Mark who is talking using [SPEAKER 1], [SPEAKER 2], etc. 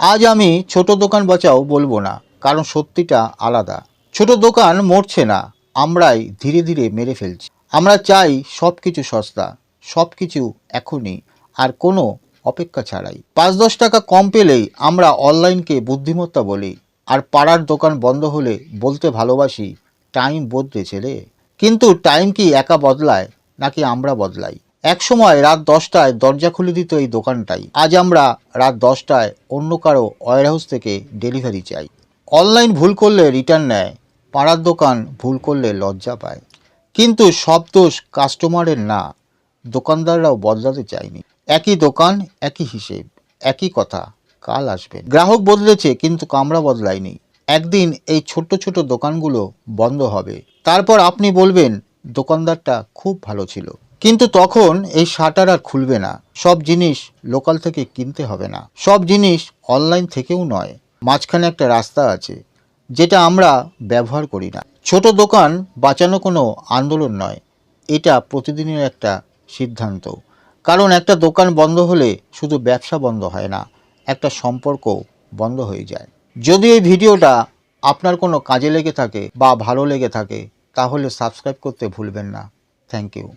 [SPEAKER 1] আজ আমি ছোট দোকান বাঁচাও বলবো না, কারণ সত্যিটা আলাদা। ছোট দোকান মরছে না, আমরাই ধীরে ধীরে মেরে ফেলছি। আমরা চাই সব কিছু সস্তা, সব কিছু এখনই, আর কোনো অপেক্ষা ছাড়াই। 5-10 টাকা কম পেলেই আমরা অনলাইনকে বুদ্ধিমত্তা বলি, আর পাড়ার দোকান বন্ধ হলে বলতে ভালোবাসি, টাইম বদলে ছেলে। কিন্তু টাইম কি একা বদলায়, নাকি আমরা বদলাই? এক সময় রাত 10টায় দরজা খুলে দিত এই দোকানটাই। আজ আমরা রাত 10টায় অন্য কারো ওয়্যারহাউস থেকে ডেলিভারি চাই। অনলাইন ভুল করলে রিটার্ন নেয়, পাড়ার দোকান ভুল করলে লজ্জা পায়। কিন্তু সব দোষ কাস্টমারের না, দোকানদাররাও বদলাতে চায়নি। একই দোকান, একই হিসেব, একই কথা, কাল আসবে। গ্রাহক বদলেছে, কিন্তু আমরা বদলাইনি। একদিন এই ছোট ছোট দোকানগুলো বন্ধ হবে, তারপর আপনি বলবেন দোকানদারটা খুব ভালো ছিল। কিন্তু তখন এই শাটার আর খুলবে না। সব জিনিস লোকাল থেকে কিনতে হবে না, সব জিনিস অনলাইন থেকেও নয়। মাঝখানে একটা রাস্তা আছে, যেটা আমরা ব্যবহার করি না। ছোট দোকান বাঁচানো কোনো আন্দোলন নয়, এটা প্রতিদিনের একটা সিদ্ধান্ত। কারণ একটা দোকান বন্ধ হলে শুধু ব্যবসা বন্ধ হয় না, একটা সম্পর্ক বন্ধ হয়ে যায়। যদি এই ভিডিওটা আপনার কোনো কাজে লেগে থাকে বা ভালো লেগে থাকে, তাহলে সাবস্ক্রাইব করতে ভুলবেন না। Thank you.